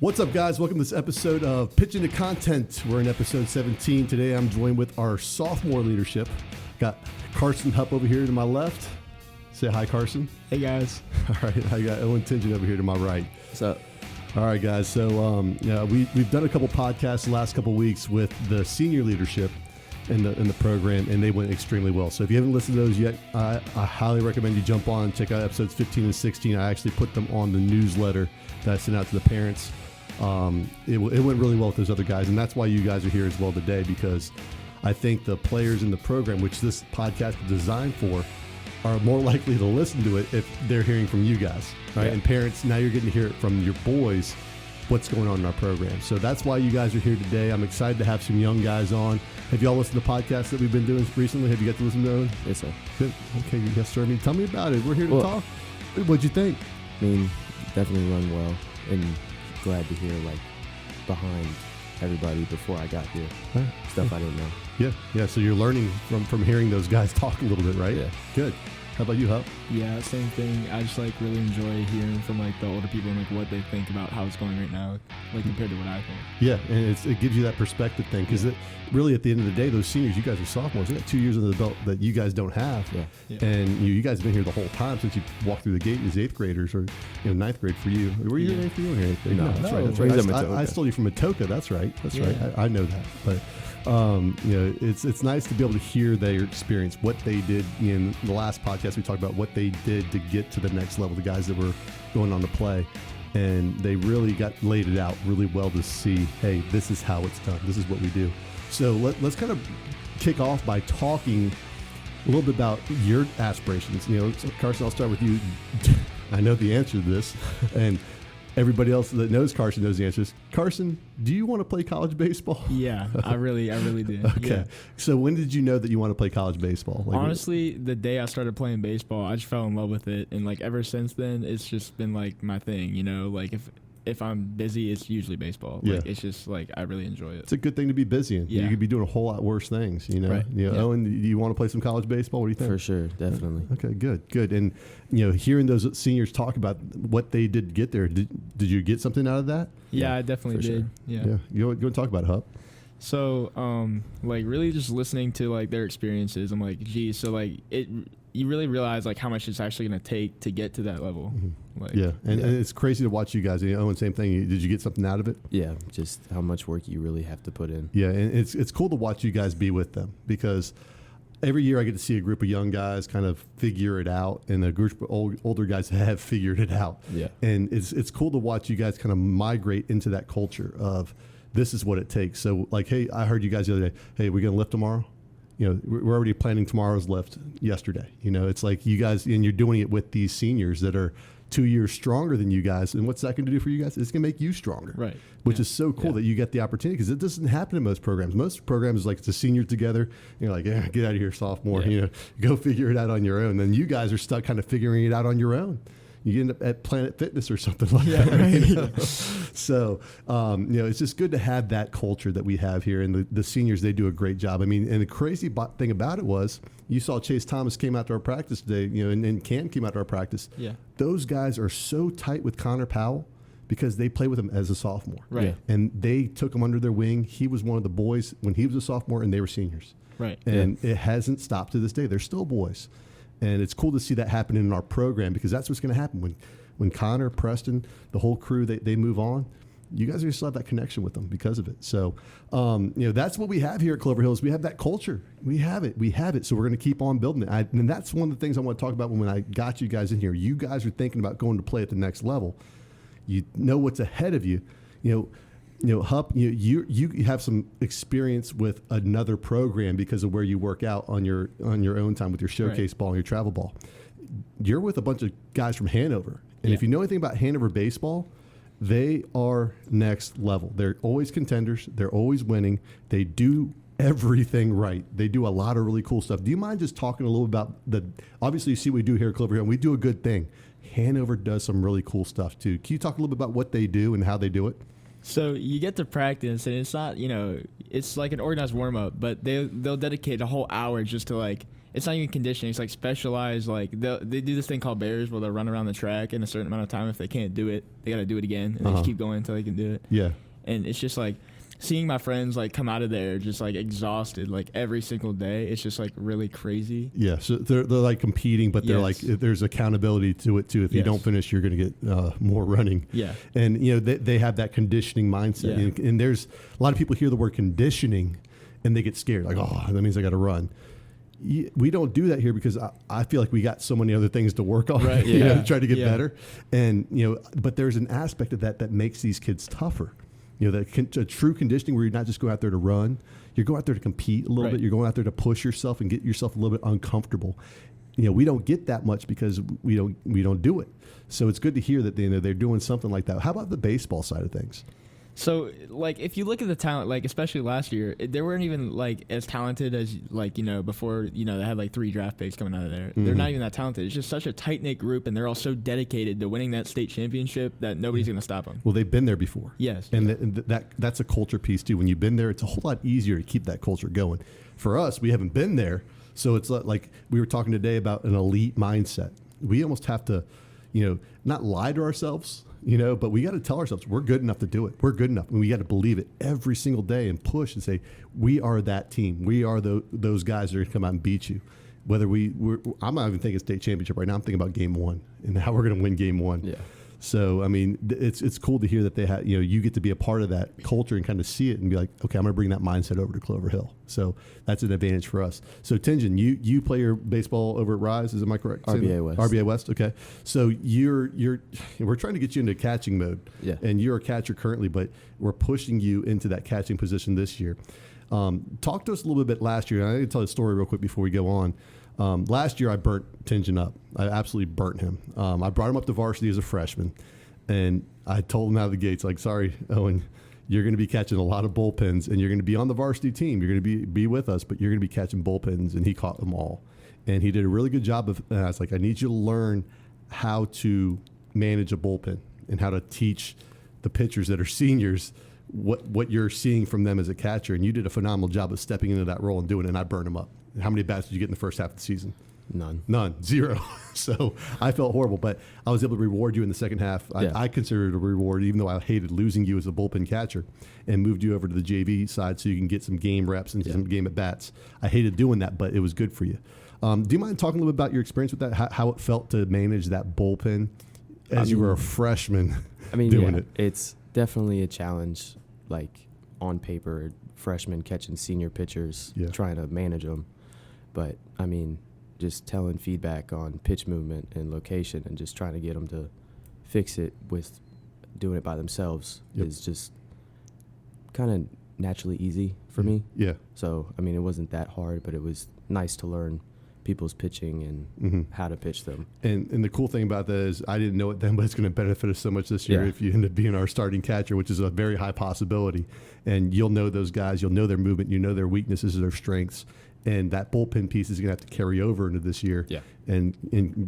What's up, guys? Welcome to this episode of Pitching to Content. We're in episode 17. Today, I'm joined with our sophomore leadership. Got Carson Hupp over here to my left. Say hi, Carson. Hey, guys. All right. I got Owen Tingen over here to my right. What's up? All right, guys. So, we've done a couple podcasts the last couple weeks with the senior leadership in the program, and they went extremely well. So if you haven't listened to those yet, I highly recommend you jump on and check out episodes 15 and 16. I actually put them on the newsletter that I sent out to the parents. It went really well with those other guys, and that's why you guys are here as well today, because I think the players in the program, which this podcast is designed for, are more likely to listen to it if they're hearing from you guys, right? Yeah. And parents, now you're getting to hear it from your boys, what's going on in our program. So that's why you guys are here today. I'm excited to have some young guys on. Have y'all listened to podcasts that we've been doing recently? Have you got to listen to those? Yes, sir. Good. Okay, yes, sir. Tell me about it. We're here to talk. What'd you think? I mean, definitely run well, and glad to hear, behind everybody before I got here. Stuff I didn't know. Yeah. So you're learning from hearing those guys talk a little bit, right? Yeah. Good. How about you, Hupp? Yeah, same thing. I just really enjoy hearing from the older people and what they think about how it's going right now, compared to what I think. Yeah, and it gives you that perspective thing, because really at the end of the day, those seniors, you guys are sophomores. You got 2 years under the belt that you guys don't have. Yeah. And you guys have been here the whole time since you walked through the gate as 8th graders, or ninth grade for you. Were you in 8th grade? You were in 8th grade. No, that's right. I stole you from Atoka. That's right. Right. I know that. But it's nice to be able to hear their experience, what they did. In the last podcast, we talked about what they did to get to the next level, the guys that were going on to play. And they really laid it out really well to see, hey, this is how it's done. This is what we do. So let's kind of kick off by talking a little bit about your aspirations. So Carson, I'll start with you. I know the answer to this, and everybody else that knows Carson knows the answers. Carson, do you want to play college baseball? Yeah, I really do. Okay. Yeah. So when did you know that you want to play college baseball? Honestly, the day I started playing baseball, I just fell in love with it. And ever since then, it's just been my thing, if I'm busy, it's usually baseball. It's just I really enjoy it. It's a good thing to be busy in. Yeah. You could be doing a whole lot worse things, Right. Owen, do you want to play some college baseball? What do you think? For sure, definitely. Okay, good. And hearing those seniors talk about what they did to get there, did you get something out of that? Yeah, I definitely did. Sure. Yeah. You want to talk about it, Hupp? So, really just listening to their experiences, I'm geez, so you really realize how much it's actually going to take to get to that level. Mm-hmm. And it's crazy to watch you guys. Owen, same thing. Did you get something out of it? Yeah, just how much work you really have to put in. Yeah, and it's cool to watch you guys be with them, because every year I get to see a group of young guys kind of figure it out, and a group of older guys have figured it out. Yeah, and it's cool to watch you guys kind of migrate into that culture of this is what it takes. So hey, I heard you guys the other day. Hey, we're gonna lift tomorrow. We're already planning tomorrow's lift yesterday. It's you guys, and you're doing it with these seniors that are 2 years stronger than you guys. And what's that going to do for you guys? It's going to make you stronger. Right. Which is so cool that you get the opportunity, because it doesn't happen in most programs. Most programs, it's a senior together. And you're get out of here, sophomore. Yeah. Go figure it out on your own. Then you guys are stuck kind of figuring it out on your own. You end up at Planet Fitness or something like that. Right? So, it's just good to have that culture that we have here. And the seniors, they do a great job. And the crazy thing about it was, you saw Chase Thomas came out to our practice today, and Cam came out to our practice. Yeah. Those guys are so tight with Connor Powell because they played with him as a sophomore. Right. Yeah. And they took him under their wing. He was one of the boys when he was a sophomore, and they were seniors. Right. And it hasn't stopped to this day. They're still boys. And it's cool to see that happen in our program, because that's what's going to happen when Connor, Preston, the whole crew, they move on. You guys are going to still have that connection with them because of it. So, that's what we have here at Clover Hills. We have that culture. We have it. So we're going to keep on building it. And that's one of the things I want to talk about when I got you guys in here. You guys are thinking about going to play at the next level. You know what's ahead of you. Hupp, you have some experience with another program because of where you work out on your own time with your showcase ball and your travel ball. You're with a bunch of guys from Hanover. And if you know anything about Hanover baseball, they are next level. They're always contenders. They're always winning. They do everything right. They do a lot of really cool stuff. Do you mind just talking a little about obviously you see what we do here at Clover Hill, and we do a good thing. Hanover does some really cool stuff too. Can you talk a little bit about what they do and how they do it? So you get to practice, and it's not, it's like an organized warm-up, but they'll dedicate a whole hour just to it's not even conditioning. It's like specialized. Like they do this thing called bears where they'll run around the track in a certain amount of time. If they can't do it, they got to do it again, and they just keep going until they can do it. Yeah. And it's just like seeing my friends like come out of there just like exhausted like every single day. It's just like really crazy. Yeah. So they're like competing, but they're like there's accountability to it too. If you don't finish, you're going to get more running. Yeah. And they have that conditioning mindset. Yeah. And there's a lot of people hear the word conditioning and they get scared. Like, oh, that means I got to run. We don't do that here because I feel like we got so many other things to work on, right, to try to get better. And, but there's an aspect of that makes these kids tougher. A true conditioning where you're not just going out there to run, you're going out there to compete a little bit. You're going out there to push yourself and get yourself a little bit uncomfortable. We don't get that much because we don't do it. So it's good to hear that they're doing something like that. How about the baseball side of things? So, like, if you look at the talent, like, especially last year, they weren't even, like, as talented as, like, before, they had, like, 3 draft picks coming out of there. They're not even that talented. It's just such a tight-knit group, and they're all so dedicated to winning that state championship that nobody's going to stop them. Well, they've been there before. Yes. And that's a culture piece, too. When you've been there, it's a whole lot easier to keep that culture going. For us, we haven't been there, so it's like we were talking today about an elite mindset. We almost have to, not lie to ourselves, but we got to tell ourselves we're good enough to do it. We're good enough. And we got to believe it every single day and push and say, we are that team. We are those guys that are going to come out and beat you. Whether I'm not even thinking state championship right now. I'm thinking about game 1 and how we're going to win game 1. Yeah. So, I mean, it's cool to hear that they have, you get to be a part of that culture and kind of see it and be like, okay, I'm going to bring that mindset over to Clover Hill. So that's an advantage for us. So, Tingen, you play your baseball over at Rise, is it my correct? RBA West. RBA West, okay. So we're trying to get you into catching mode. Yeah. And you're a catcher currently, but we're pushing you into that catching position this year. Talk to us a little bit last year. And I need to tell a story real quick before we go on. Last year, I burnt Tingen up. I absolutely burnt him. I brought him up to varsity as a freshman, and I told him out of the gates, like, sorry, Owen, you're going to be catching a lot of bullpens, and you're going to be on the varsity team. You're going to be with us, but you're going to be catching bullpens, and he caught them all. And he did a really good job of, and I was like, I need you to learn how to manage a bullpen and how to teach the pitchers that are seniors what you're seeing from them as a catcher. And you did a phenomenal job of stepping into that role and doing it, and I burned him up. How many bats did you get in the first half of the season? None. 0. So I felt horrible, but I was able to reward you in the second half. Yeah. I considered it a reward, even though I hated losing you as a bullpen catcher, and moved you over to the JV side so you can get some game reps and some game at bats. I hated doing that, but it was good for you. Do you mind talking a little bit about your experience with that, how it felt to manage that bullpen as you were a freshman doing it? It's definitely a challenge, like on paper, freshmen catching senior pitchers, trying to manage them. But, just telling feedback on pitch movement and location and just trying to get them to fix it with doing it by themselves is just kind of naturally easy for me. Yeah. So, it wasn't that hard, but it was nice to learn people's pitching and how to pitch them. And the cool thing about that is I didn't know it then, but it's going to benefit us so much this year if you end up being our starting catcher, which is a very high possibility. And you'll know those guys, you'll know their movement, you know their weaknesses, their strengths. And that bullpen piece is going to have to carry over into this year. Yeah. And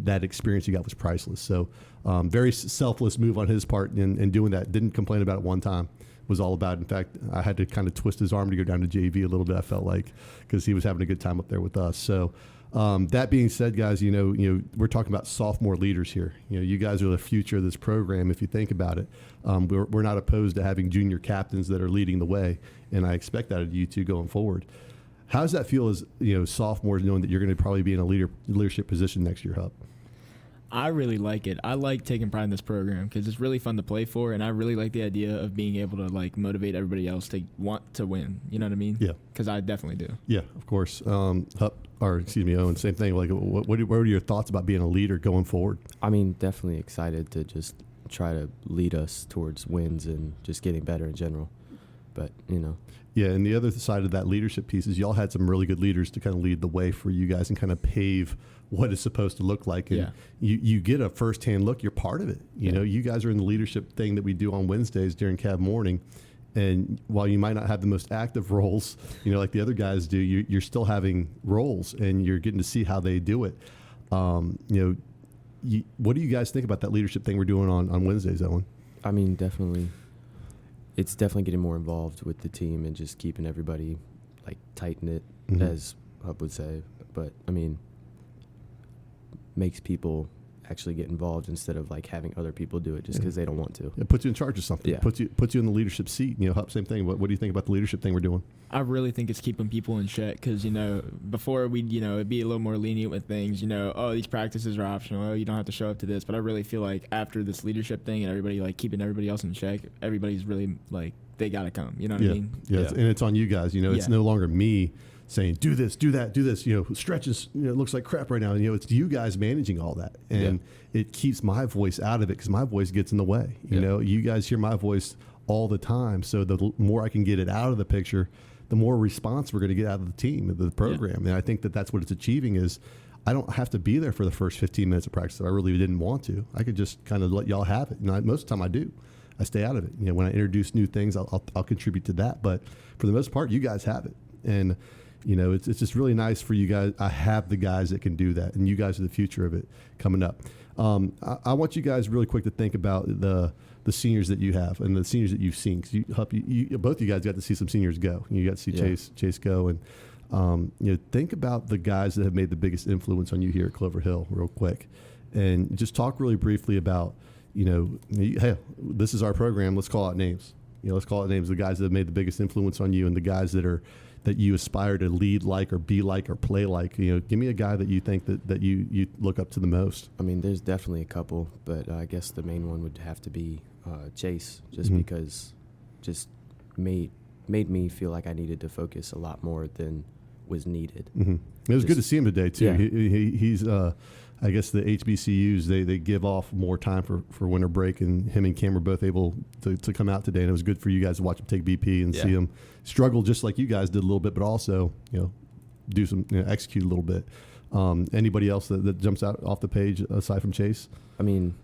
that experience you got was priceless. So very selfless move on his part in doing that. Didn't complain about it one time. Was all about it. In fact, I had to kind of twist his arm to go down to JV a little bit, I felt like, because he was having a good time up there with us. So that being said, guys, we're talking about sophomore leaders here. You guys are the future of this program if you think about it. We're not opposed to having junior captains that are leading the way, and I expect that of you two going forward. How does that feel as sophomores, knowing that you're going to probably be in a leadership position next year, Hupp? I really like it. I like taking pride in this program because it's really fun to play for, and I really like the idea of being able to motivate everybody else to want to win. You know what I mean? Yeah. Because I definitely do. Yeah, of course. Owen, same thing. What are your thoughts about being a leader going forward? Definitely excited to just try to lead us towards wins and just getting better in general. But Yeah, and the other side of that leadership piece is y'all had some really good leaders to kind of lead the way for you guys and kind of pave what it's supposed to look like. And you get a firsthand look. You're part of it. You guys are in the leadership thing that we do on Wednesdays during Cab Morning. And while you might not have the most active roles, like the other guys do, you're still having roles and you're getting to see how they do it. What do you guys think about that leadership thing we're doing on Wednesdays, Owen? Definitely. It's definitely getting more involved with the team and just keeping everybody tight-knit, as Hupp would say. but I mean, makes people actually get involved instead of like having other people do it just because they don't want to. It puts you in charge of something. Yeah. Puts you in the leadership seat. Hupp, same thing. What do you think about the leadership thing we're doing? I really think it's keeping people in check because, before we'd, it'd be a little more lenient with things, oh, these practices are optional. Oh, you don't have to show up to this. But I really feel like after this leadership thing and everybody, like, keeping everybody else in check, everybody's really, like, they got to come. You know what I mean? Yeah. And it's on you guys. It's no longer me saying, do this, do that, do this. Stretches, it looks like crap right now. It's you guys managing all that. And it keeps my voice out of it because my voice gets in the way. You guys hear my voice all the time. So the more I can get it out of the picture, the more response we're going to get out of the team, the program. And I think that's what it's achieving is I don't have to be there for the first 15 minutes of practice if I really didn't want to. I could just kind of let y'all have it. And most of the time I do. I stay out of it. When I introduce new things, I'll contribute to that. But for the most part, you guys have it. And it's just really nice for you guys. I have the guys that can do that, and you guys are the future of it coming up. I want you guys really quick to think about the seniors that you have and the seniors that you've seen. Cause both you guys got to see some seniors go. You got to see Chase go, and think about the guys that have made the biggest influence on you here at Clover Hill, real quick, and just talk really briefly about hey, this is our program. Let's call out names. Let's call out names. The guys that have made the biggest influence on you, and the guys that you aspire to lead like or be like or play like. Give me a guy that you think that you look up to the most. I mean, there's definitely a couple, but I guess the main one would have to be Chase, just because just made me feel like I needed to focus a lot more than was needed. It was good to see him today too. Yeah. He's I guess the HBCUs they give off more time for winter break, and him and Cam were both able to come out today, and it was good for you guys to watch him take BP and see him struggle just like you guys did a little bit, but also do some execute a little bit. Anybody else that jumps out off the page aside from Chase? I mean,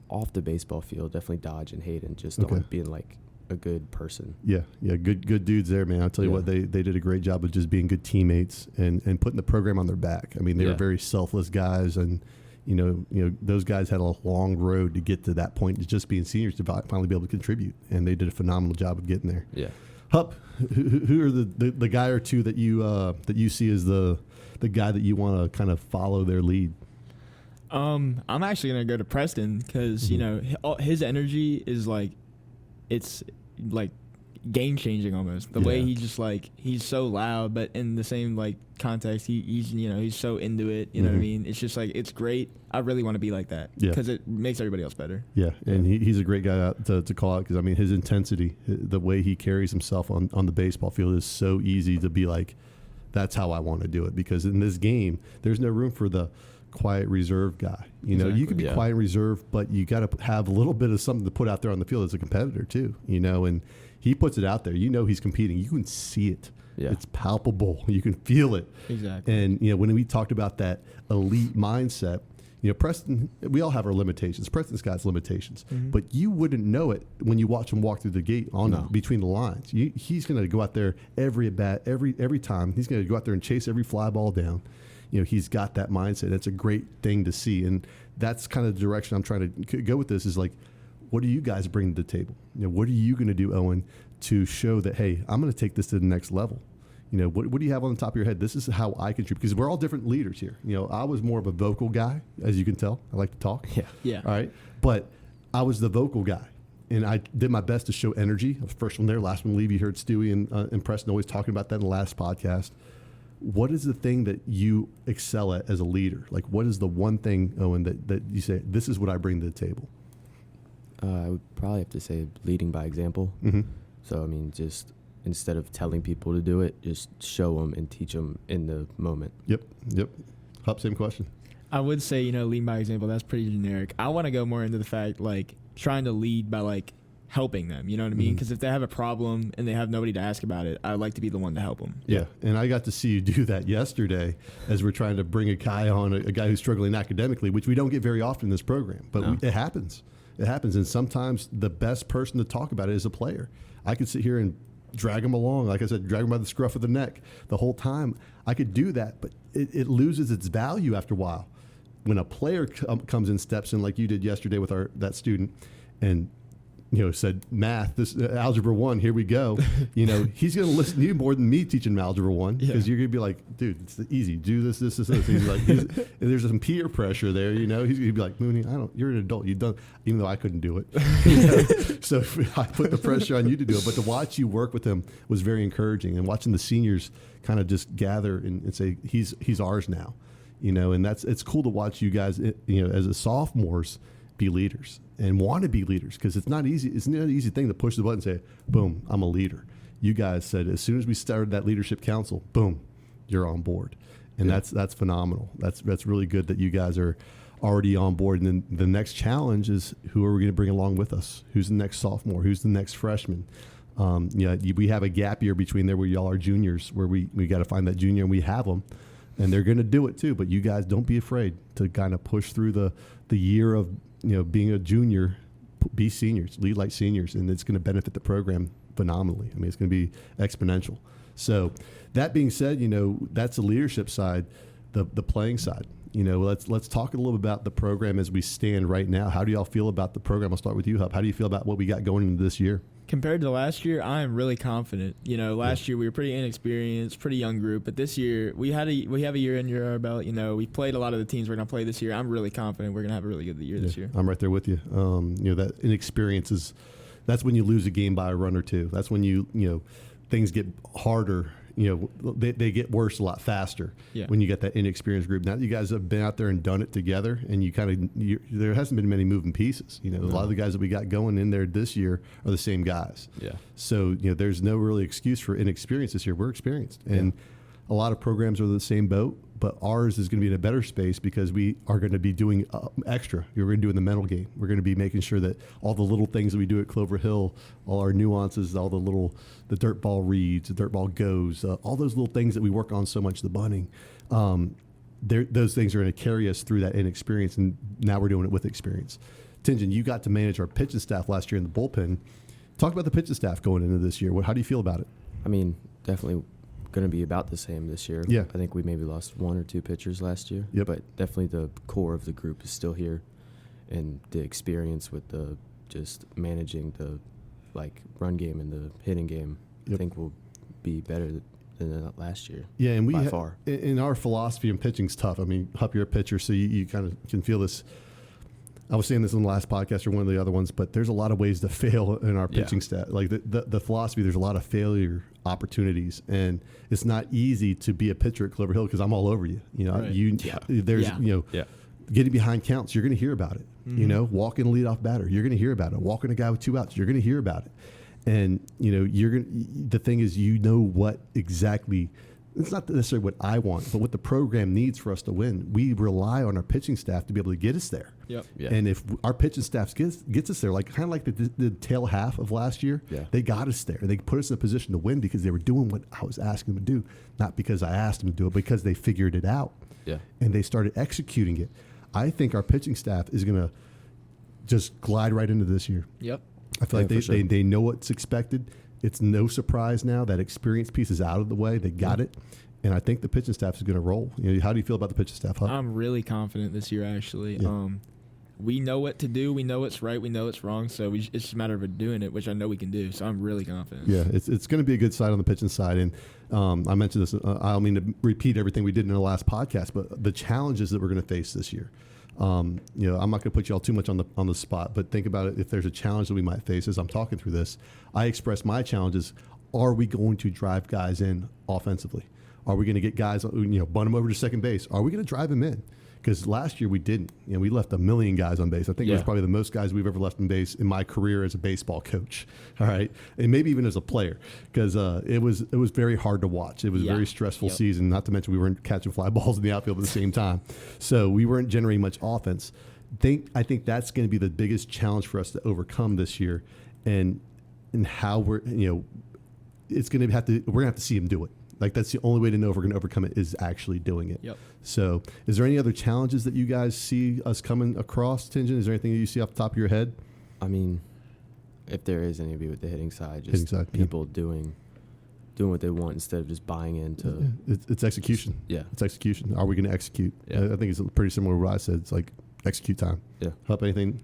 off the baseball field, definitely Dodge and Hayden just on being like a good person. Yeah, good dudes there, man. I'll tell you what, they did a great job of just being good teammates and putting the program on their back. I mean, they were very selfless guys, and those guys had a long road to get to that point, to just being seniors to finally be able to contribute, and they did a phenomenal job of getting there. Yeah. Hupp, who are the guy or two that you see as the guy that you want to kind of follow their lead? I'm actually gonna go to Preston because his energy is like, it's like game changing almost. The way he just he's so loud, but in the same context, he's so into it. You know what I mean? It's just it's great. I really want to be like that because it makes everybody else better. Yeah, and he's a great guy to call out because I mean his intensity, the way he carries himself on the baseball field is so easy to be like, that's how I want to do it, because in this game there's no room for the quiet, reserved guy. You can be quiet and reserved, but you got to have a little bit of something to put out there on the field as a competitor too. And he puts it out there. He's competing. You can see it. Yeah. It's palpable. You can feel it. Exactly. And when we talked about that elite mindset, Preston, we all have our limitations. Preston's got his limitations, but you wouldn't know it when you watch him walk through the gate between the lines. He's going to go out there every at bat, every time. He's going to go out there and chase every fly ball down. He's got that mindset. That's a great thing to see, and that's kind of the direction I'm trying to go with this. Is what do you guys bring to the table? What are you going to do, Owen, to show that, hey, I'm going to take this to the next level? What do you have on the top of your head? This is how I contribute, because we're all different leaders here. I was more of a vocal guy, as you can tell. I like to talk. Yeah. All right, but I was the vocal guy, and I did my best to show energy. I was first one there, last one to leave. You heard Stewie and Preston always talking about that in the last podcast. What is the thing that you excel at as a leader? What is the one thing, Owen, that you say, this is what I bring to the table? I would probably have to say leading by example. So, I mean, just instead of telling people to do it, just show them and teach them in the moment. Yep. Hupp, same question. I would say, leading by example, that's pretty generic. I want to go more into the fact, trying to lead by, helping them, you know what I mean? Because if they have a problem and they have nobody to ask about it, I'd like to be the one to help them. Yeah, and I got to see you do that yesterday as we're trying to bring a guy on, a guy who's struggling academically, which we don't get very often in this program, but it happens. It happens, and sometimes the best person to talk about it is a player. I could sit here and drag him along, like I said, drag him by the scruff of the neck the whole time. I could do that, but it loses its value after a while. When a player comes and steps in like you did yesterday with that student and said math, this algebra 1, here we go. He's going to listen to you more than me teaching him algebra 1 because you're going to be like, dude, it's easy. Do this. He's like, and there's some peer pressure there. He's going to be like, Mooney, you're an adult. You've done, even though I couldn't do it. So I put the pressure on you to do it. But to watch you work with him was very encouraging, and watching the seniors kind of just gather and say, he's ours now. And it's cool to watch you guys, as a sophomores, be leaders and want to be leaders, because it's not easy. It's not an easy thing to push the button and say, boom, I'm a leader. You guys said as soon as we started that leadership council, boom, you're on board. And that's phenomenal. That's really good that you guys are already on board. And then the next challenge is, who are we going to bring along with us? Who's the next sophomore? Who's the next freshman? We have a gap year between there where y'all are juniors, where we got to find that junior, and we have them. And they're going to do it too. But you guys don't be afraid to kind of push through the year of being a junior, be seniors, lead like seniors, and it's going to benefit the program phenomenally. I mean, it's going to be exponential. So that being said, that's the leadership side. The playing side. Let's talk a little bit about the program as we stand right now. How do y'all feel about the program? I'll start with you, Hupp. How do you feel about what we got going into this year? Compared to last year, I am really confident. Last year we were pretty inexperienced, pretty young group, but this year we have a year under our belt. We played a lot of the teams we're going to play this year. I'm really confident we're going to have a really good year this year. I'm right there with you. That inexperience that's when you lose a game by a run or two. That's when things get harder. They get worse a lot faster when you get that inexperienced group. Now that you guys have been out there and done it together, and there hasn't been many moving pieces. A lot of the guys that we got going in there this year are the same guys. Yeah. So there's no really excuse for inexperience this year. We're experienced, and a lot of programs are in the same boat. But ours is going to be in a better space because we are going to be doing extra. We're going to do in the mental game. We're going to be making sure that all the little things that we do at Clover Hill, all our nuances, all the dirt ball reads, the dirt ball goes, all those little things that we work on so much, the bunting, those things are going to carry us through that inexperience, and now we're doing it with experience. Tingen, you got to manage our pitching staff last year in the bullpen. Talk about the pitching staff going into this year. How do you feel about it? I mean, definitely going to be about the same this year. Yeah. I think we maybe lost one or two pitchers last year. Yep. But definitely the core of the group is still here, and the experience with the just managing the run game and the hitting game, I think will be better than last year. Yeah, and by far. In our philosophy, and pitching's tough. I mean, Hupp, you're a pitcher, so you kind of can feel this. I was saying this in the last podcast or one of the other ones, but there's a lot of ways to fail in our pitching staff. Like the philosophy, there's a lot of failure opportunities, and it's not easy to be a pitcher at Clover Hill because I'm all over you. Getting behind counts, you're going to hear about it. Mm-hmm. Walking a leadoff batter, you're going to hear about it. Walking a guy with 2 outs, you're going to hear about it. And the thing is, what exactly. It's not necessarily what I want, but what the program needs for us to win. We rely on our pitching staff to be able to get us there. Yep. Yeah. And if our pitching staff gets us there, kind of like the tail half of last year, they got us there. They put us in a position to win because they were doing what I was asking them to do, not because I asked them to do it, because they figured it out. Yeah. And they started executing it. I think our pitching staff is going to just glide right into this year. Yep. I feel like they know what's expected. It's no surprise now. That experience piece is out of the way. They got it. And I think the pitching staff is going to roll. How do you feel about the pitching staff, Hupp? I'm really confident this year, actually. Yeah. We know what to do. We know what's right. We know what's wrong. So it's just a matter of doing it, which I know we can do. So I'm really confident. Yeah, it's going to be a good side on the pitching side. And I mentioned this. I don't mean to repeat everything we did in the last podcast, but the challenges that we're going to face this year. I'm not going to put you all too much on the spot, but think about it. If there's a challenge that we might face as I'm talking through this, I express my challenges. Are we going to drive guys in offensively? Are we going to get guys, bunt them over to second base? Are we going to drive them in? Because last year we didn't. We left 1 million guys on base. I think it was probably the most guys we've ever left on base in my career as a baseball coach. All right, and maybe even as a player, because it was very hard to watch. It was a very stressful season. Not to mention we weren't catching fly balls in the outfield at the same time, so we weren't generating much offense. I think that's going to be the biggest challenge for us to overcome this year, and how we're it's going to we're going to have to see him do it. That's the only way to know if we're going to overcome it is actually doing it. Yep. So is there any other challenges that you guys see us coming across, Tingen? Is there anything that you see off the top of your head? I mean, if there is any with the hitting side, people doing what they want instead of just buying into. It's execution. Yeah. It's execution. Are we going to execute? Yeah. I think it's pretty similar to what I said. It's like execute time. Yeah. Hupp, anything?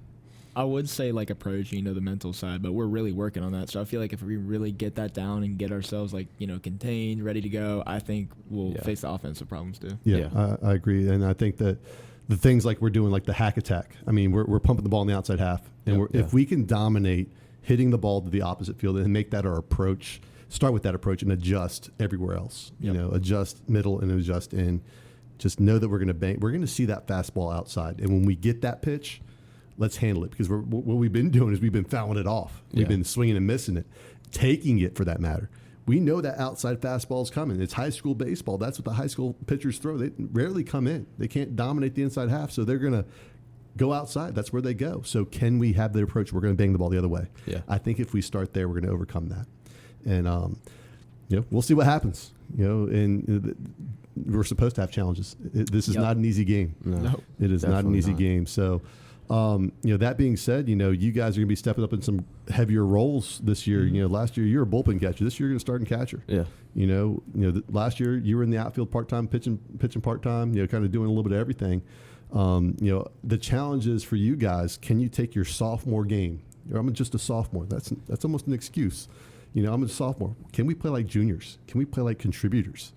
I would say like approach, the mental side, but we're really working on that. So I feel like if we really get that down and get ourselves like, contained, ready to go, I think we'll face the offensive problems too. Yeah. I agree. And I think that the things like we're doing, like the hack attack, I mean, we're pumping the ball in the outside half. And if we can dominate hitting the ball to the opposite field and make that our approach, start with that approach and adjust everywhere else, adjust middle and adjust in. Just know that we're going to bang. We're going to see that fastball outside. And when we get that pitch, let's handle it, because what we've been doing is we've been fouling it off. We've been swinging and missing it, taking it for that matter. We know that outside fastball is coming. It's high school baseball. That's what the high school pitchers throw. They rarely come in. They can't dominate the inside half, so they're going to go outside. That's where they go. So can we have the approach? We're going to bang the ball the other way. Yeah. I think if we start there, we're going to overcome that. And, we'll see what happens. And we're supposed to have challenges. This is not an easy game. No. It is not an easy game. So, that being said, you guys are going to be stepping up in some heavier roles this year. Last year you were a bullpen catcher. This year you're going to start in catcher. Yeah. Last year you were in the outfield part-time, pitching part-time, kind of doing a little bit of everything. The challenge is for you guys, can you take your sophomore game? I'm just a sophomore. That's almost an excuse. I'm a sophomore. Can we play like juniors? Can we play like contributors?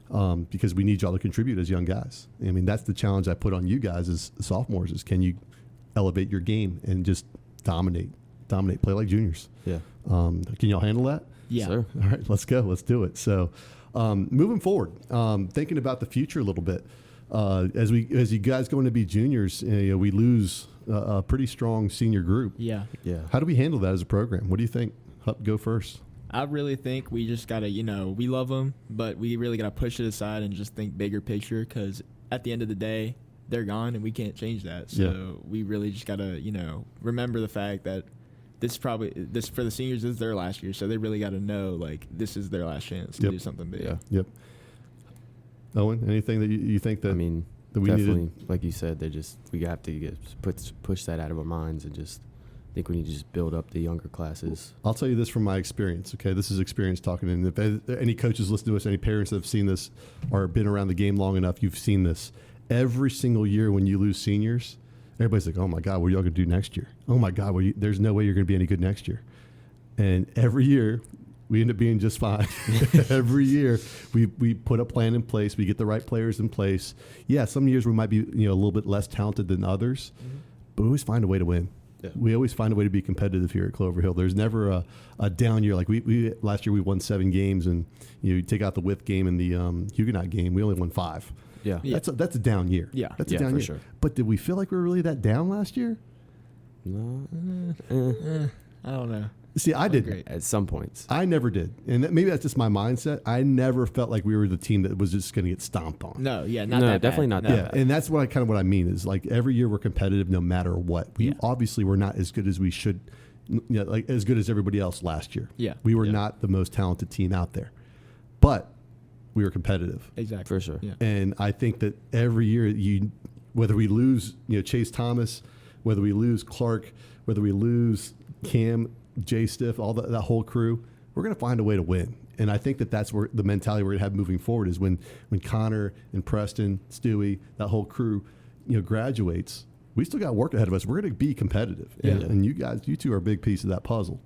Because we need y'all to contribute as young guys. I mean, that's the challenge I put on you guys as sophomores is can you elevate your game and just dominate, play like juniors. Yeah. Can y'all handle that? Yeah. Sir. All right, let's go. Let's do it. So moving forward, thinking about the future a little bit, as you guys going to be juniors, we lose a pretty strong senior group. Yeah. Yeah. How do we handle that as a program? What do you think? Hupp, go first. I really think we just got to, we love them, but we really got to push it aside and just think bigger picture, because at the end of the day, they're gone and we can't change that. So we really just got to, remember the fact that this for the seniors, this is their last year. So they really got to know, like, this is their last chance to do something big. Yeah. Yep. Owen, anything that you think that, I mean, that we definitely, needed? like you said, we have to push that out of our minds and just think we need to just build up the younger classes. I'll tell you this from my experience, okay? This is experience talking. And if any coaches listen to us, any parents that have seen this or been around the game long enough, you've seen this. Every single year when you lose seniors, everybody's like, oh, my God, what are y'all going to do next year? Oh, my God, there's no way you're going to be any good next year. And every year we end up being just fine. Every year we put a plan in place. We get the right players in place. Yeah, some years we might be a little bit less talented than others, but we always find a way to win. Yeah. We always find a way to be competitive here at Clover Hill. There's never a down year. Like we last year we won 7 games, and you take out the Wythe game and the Huguenot game, we only won 5. Yeah. That's a down year. Yeah. That's a down year. Sure. But did we feel like we were really that down last year? No. I don't know. See, I didn't. At some points. I never did. And maybe that's just my mindset. I never felt like we were the team that was just going to get stomped on. No, yeah, not that definitely bad. not that Yeah, bad. and that's what I mean is like every year we're competitive no matter what. We obviously were not as good as we should, like as good as everybody else last year. Yeah. We were not the most talented team out there. But we were competitive. Exactly. For sure. Yeah. And I think that every year whether we lose, Chase Thomas, whether we lose Clark, whether we lose Cam, Jay Stiff, all that whole crew, we're going to find a way to win. And I think that's where the mentality we're going to have moving forward is when Connor and Preston, Stewie, that whole crew, graduates, we still got work ahead of us. We're going to be competitive. Yeah. And you two are a big piece of that puzzle.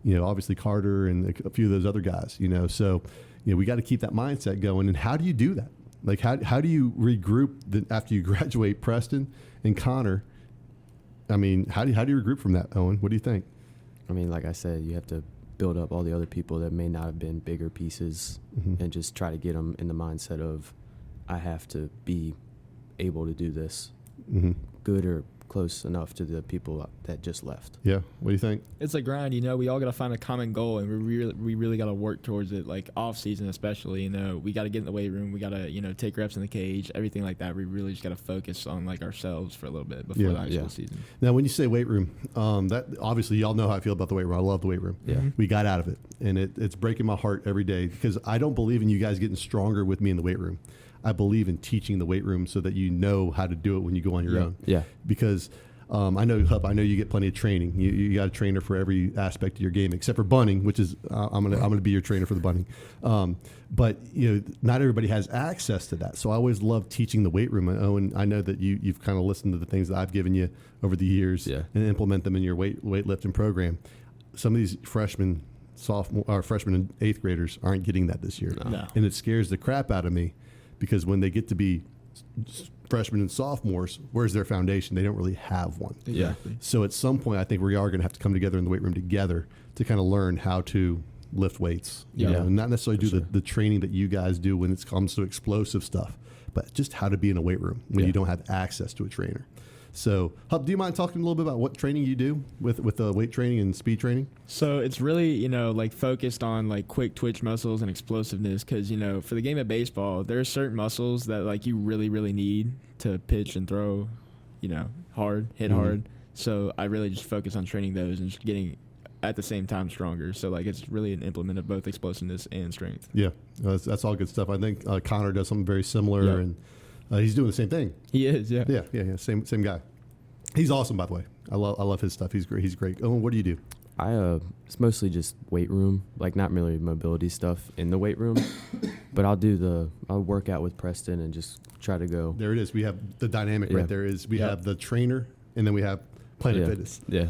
Obviously Carter and a few of those other guys, so, we got to keep that mindset going. And how do you do that? Like, how do you regroup after you graduate Preston and Connor? I mean, how do you regroup from that, Owen? What do you think? I mean, like I said, you have to build up all the other people that may not have been bigger pieces and just try to get them in the mindset of, I have to be able to do this good or close enough to the people that just left. Yeah. What do you think? It's a grind, we all got to find a common goal, and we really got to work towards it, like off season especially. We got to get in the weight room, we got to take reps in the cage, everything like that. We really just got to focus on like ourselves for a little bit before the high school season. Now, when you say weight room, that obviously y'all know how I feel about the weight room. I love the weight room. Yeah. We got out of it, and it's breaking my heart every day because I don't believe in you guys getting stronger with me in the weight room. I believe in teaching the weight room so that you know how to do it when you go on your own. Yeah. Because I know, Hupp, I know you get plenty of training. You got a trainer for every aspect of your game, except for bunting, which is I'm gonna be your trainer for the bunting. But not everybody has access to that. So I always love teaching the weight room. Owen, I know that you've kind of listened to the things that I've given you over the years and implement them in your weightlifting program. Some of these freshmen and eighth graders aren't getting that this year, and it scares the crap out of me because when they get to be freshmen and sophomores, where's their foundation? They don't really have one. Exactly. So at some point, I think we are going to have to come together in the weight room together to kind of learn how to lift weights. You know, and not necessarily do the training that you guys do when it comes to explosive stuff, but just how to be in a weight room when you don't have access to a trainer. So, Hupp, do you mind talking a little bit about what training you do with weight training and speed training? So it's really, like focused on like quick twitch muscles and explosiveness because, for the game of baseball, there are certain muscles that like you really, really need to pitch and throw, hard, hit hard. So I really just focus on training those and just getting at the same time stronger. So like it's really an implement of both explosiveness and strength. Yeah, that's all good stuff. I think Connor does something very similar and he's doing the same thing. He is, yeah. Yeah. Same guy. He's awesome, by the way. I love his stuff. He's great. Owen, what do you do? It's mostly just weight room, like not really mobility stuff in the weight room, but I'll work out with Preston and just try to go. There it is. We have the dynamic right there. We have the trainer and then we have Planet Fitness. Yeah.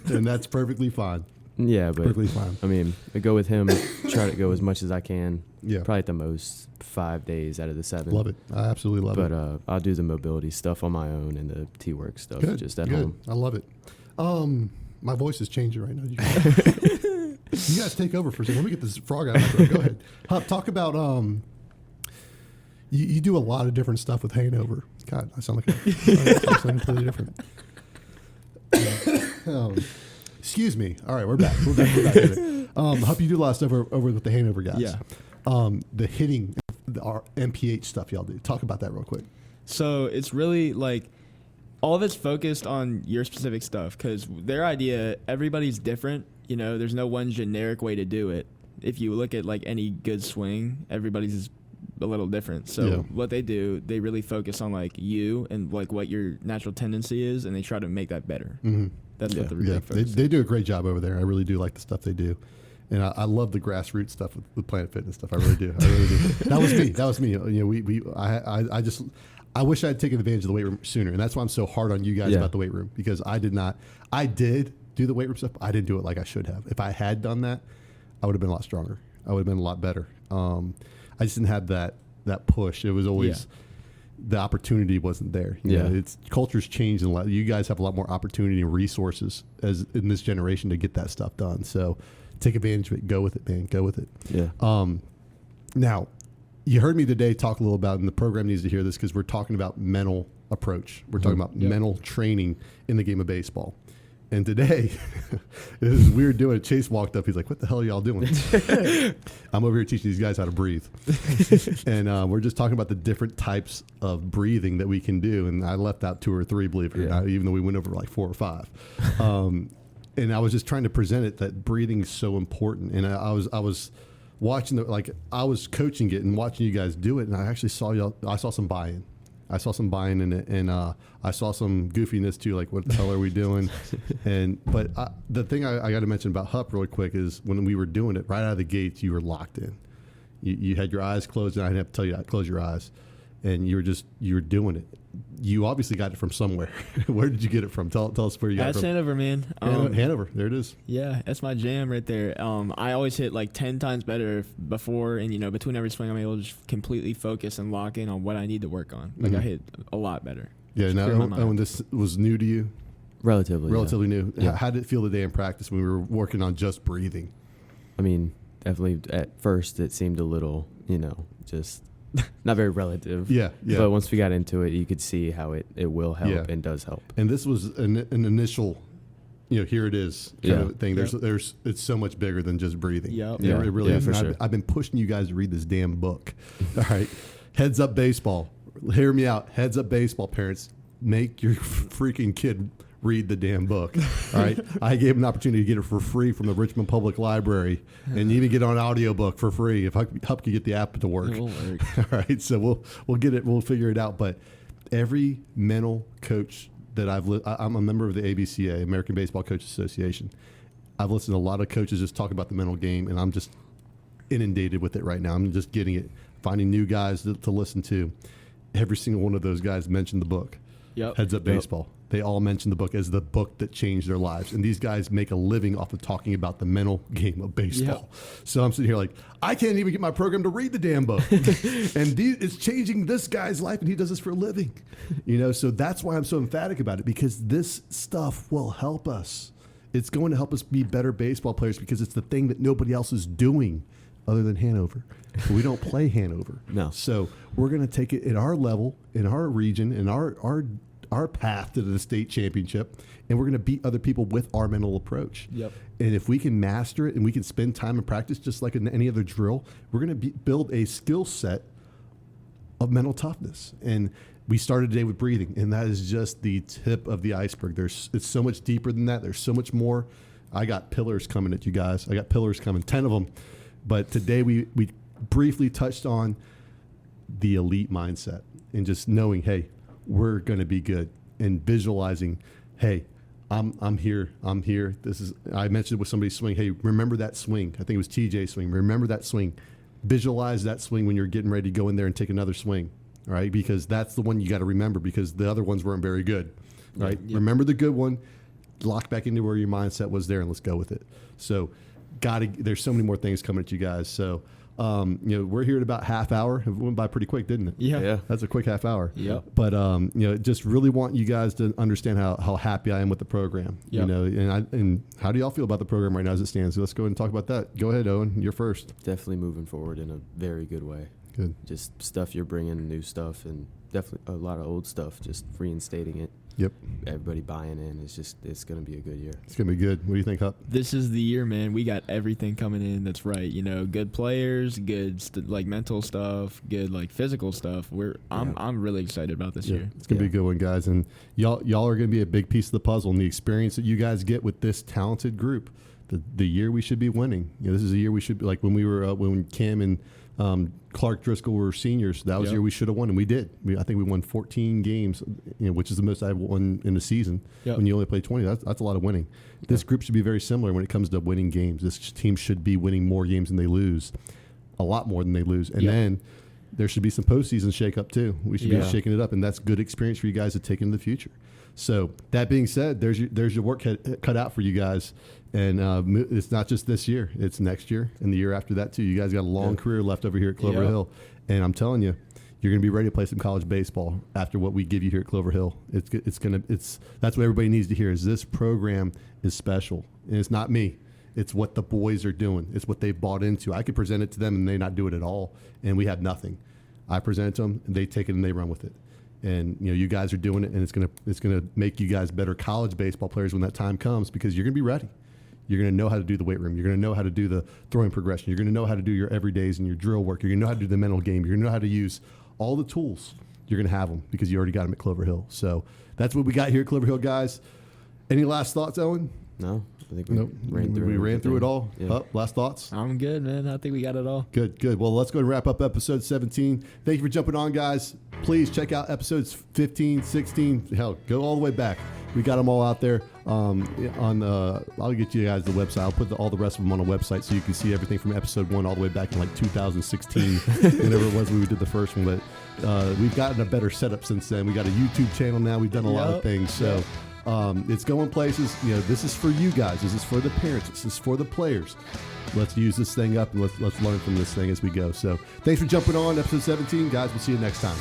And that's perfectly fine. Yeah, but perfectly fine. I mean, I go with him, try to go as much as I can. Yeah. Probably at the most 5 days out of the 7. Love it. I absolutely love it. But I'll do the mobility stuff on my own and the T-work stuff just at home. I love it. My voice is changing right now. You guys take over for a second. Let me get this frog out of my throat. Go ahead. Hupp, talk about you do a lot of different stuff with Hanover. God, I sound like I sound completely different. Excuse me. All right, we're back. We're back. Hupp, you do a lot of stuff over with the Hanover guys. Yeah. The hitting, our MPH stuff y'all do. Talk about that real quick. So it's really like all of it's focused on your specific stuff because their idea, everybody's different. There's no one generic way to do it. If you look at like any good swing, everybody's is a little different. So what they do, they really focus on like you and like what your natural tendency is, and they try to make that better. Mm-hmm. That's what they're really focused on. They do a great job over there. I really do like the stuff they do. And I love the grassroots stuff with Planet Fitness stuff. I really do. That was me. I wish I had taken advantage of the weight room sooner. And that's why I'm so hard on you guys about the weight room, because I did do the weight room stuff. I didn't do it like I should have. If I had done that, I would have been a lot stronger. I would have been a lot better. I just didn't have that push. It was always the opportunity wasn't there. You know, culture's changed a lot. You guys have a lot more opportunity and resources as in this generation to get that stuff done. So take advantage of it. Go with it, man. Go with it. Yeah. Now, you heard me today talk a little about, and the program needs to hear this because we're talking about mental approach. We're talking about mental training in the game of baseball. And today, it was weird doing it. Chase walked up. He's like, "What the hell are y'all doing?" I'm over here teaching these guys how to breathe. And we're just talking about the different types of breathing that we can do. And I left out 2 or 3, believe it or not, even though we went over like 4 or 5. And I was just trying to present it that breathing is so important. And I was watching I was coaching it and watching you guys do it. And I actually saw I saw some buy-in. I saw some buy-in in it, and I saw some goofiness too, like what the hell are we doing? But the thing I got to mention about Hupp really quick is when we were doing it, right out of the gates, you were locked in. You had your eyes closed, and I didn't have to tell you to close your eyes, and you were doing it. You obviously got it from somewhere. Where did you get it from? Tell us where you got it from. That's Hanover, man. Hanover, there it is. Yeah, that's my jam right there. I always hit like 10 times better before, and between every swing, I'm able to just completely focus and lock in on what I need to work on. Like I hit a lot better. Yeah. Now, Owen, this was new to you. Relatively new. Yeah. How did it feel today in practice when we were working on just breathing? I mean, definitely at first it seemed a little, just not very relative. Yeah. But once we got into it, you could see how it will help and does help. And this was an initial, here it is kind of thing. There's it's so much bigger than just breathing. Yep. Yeah, it really is. For sure. I've been pushing you guys to read this damn book. All right. Heads Up Baseball. Hear me out. Heads Up Baseball, parents. Make your freaking kid read the damn book. All right. I gave him an opportunity to get it for free from the Richmond Public Library, and even get it on audiobook for free if Hupp could get the app to work. It will work. All right. So we'll get it. We'll figure it out. But every mental coach that I'm a member of the ABCA, American Baseball Coaches Association. I've listened to a lot of coaches just talk about the mental game, and I'm just inundated with it right now. I'm just getting it, finding new guys to listen to. Every single one of those guys mentioned the book. Yep. Heads Up Baseball. They all mentioned the book as the book that changed their lives. And these guys make a living off of talking about the mental game of baseball. Yep. So I'm sitting here like, I can't even get my program to read the damn book. And it's changing this guy's life, and he does this for a living. So that's why I'm so emphatic about it, because this stuff will help us. It's going to help us be better baseball players, because it's the thing that nobody else is doing other than Hanover. We don't play Hanover. No. So we're going to take it at our level, in our region, in our path to the state championship, and we're going to beat other people with our mental approach. Yep. And if we can master it and we can spend time and practice just like in any other drill, we're going to build a skill set of mental toughness. And we started today with breathing, and that is just the tip of the iceberg. It's so much deeper than that. There's so much more. I got pillars coming at you guys. I got pillars coming, 10 of them. But today we briefly touched on the elite mindset and just knowing, hey, we're going to be good, and visualizing, hey, I'm here. I mentioned with somebody's swing, hey, remember that swing. I think it was TJ's swing. Remember that swing. Visualize that swing when you're getting ready to go in there and take another swing, right? Because that's the one you got to remember, because the other ones weren't very good, right? Yeah. Remember the good one, lock back into where your mindset was there, and let's go with it. So there's so many more things coming at you guys. So we're here at about half hour. It went by pretty quick, didn't it? Yeah. That's a quick half hour. Yep. But just really want you guys to understand how happy I am with the program. Yep. And how do y'all feel about the program right now as it stands? So let's go ahead and talk about that. Go ahead, Owen. You're first. Definitely moving forward in a very good way. Good. Just stuff you're bringing, new stuff, and definitely a lot of old stuff, just reinstating it. Yep. Everybody buying in. It's going to be a good year. It's going to be good. What do you think, Hupp? This is the year, man. We got everything coming in that's right. Good players, good mental stuff, good physical stuff. I'm really excited about this year. It's going to be a good one, guys. And y'all are going to be a big piece of the puzzle, and the experience that you guys get with this talented group. The year we should be winning. This is a year we should be, like when we were when Kim and Clark Driscoll were seniors. That was the year we should have won, and we did. I think we won 14 games, which is the most I've won in a season. Yep. When you only play 20, that's a lot of winning. This group should be very similar when it comes to winning games. This team should be winning more games than they lose, a lot more than they lose. And then there should be some postseason shake-up too. We should be shaking it up, and that's good experience for you guys to take into the future. So that being said, there's your work cut out for you guys. And it's not just this year; it's next year and the year after that too. You guys got a long career left over here at Clover Hill, and I'm telling you, you're going to be ready to play some college baseball after what we give you here at Clover Hill. That's what everybody needs to hear. Is this program is special, and it's not me. It's what the boys are doing. It's what they've bought into. I could present it to them, and they not do it at all, and we have nothing. I present it to them, and they take it and they run with it. And you guys are doing it, and it's gonna make you guys better college baseball players when that time comes, because you're gonna be ready. You're going to know how to do the weight room. You're going to know how to do the throwing progression. You're going to know how to do your everydays and your drill work. You're going to know how to do the mental game. You're going to know how to use all the tools. You're going to have them because you already got them at Clover Hill. So that's what we got here at Clover Hill, guys. Any last thoughts, Owen? No, I think we ran through it all. Yeah. Last thoughts? I'm good, man. I think we got it all. Good. Well, let's go and wrap up episode 17. Thank you for jumping on, guys. Please check out episodes 15, 16. Hell, go all the way back. We got them all out there. I'll get you guys the website. I'll put all the rest of them on a website so you can see everything from episode 1 all the way back in 2016, whenever it was we did the first one. But we've gotten a better setup since then. We got a YouTube channel now. We've done a lot of things. So it's going places. This is for you guys. This is for the parents. This is for the players. Let's use this thing up, and let's learn from this thing as we go. So thanks for jumping on episode 17, guys. We'll see you next time.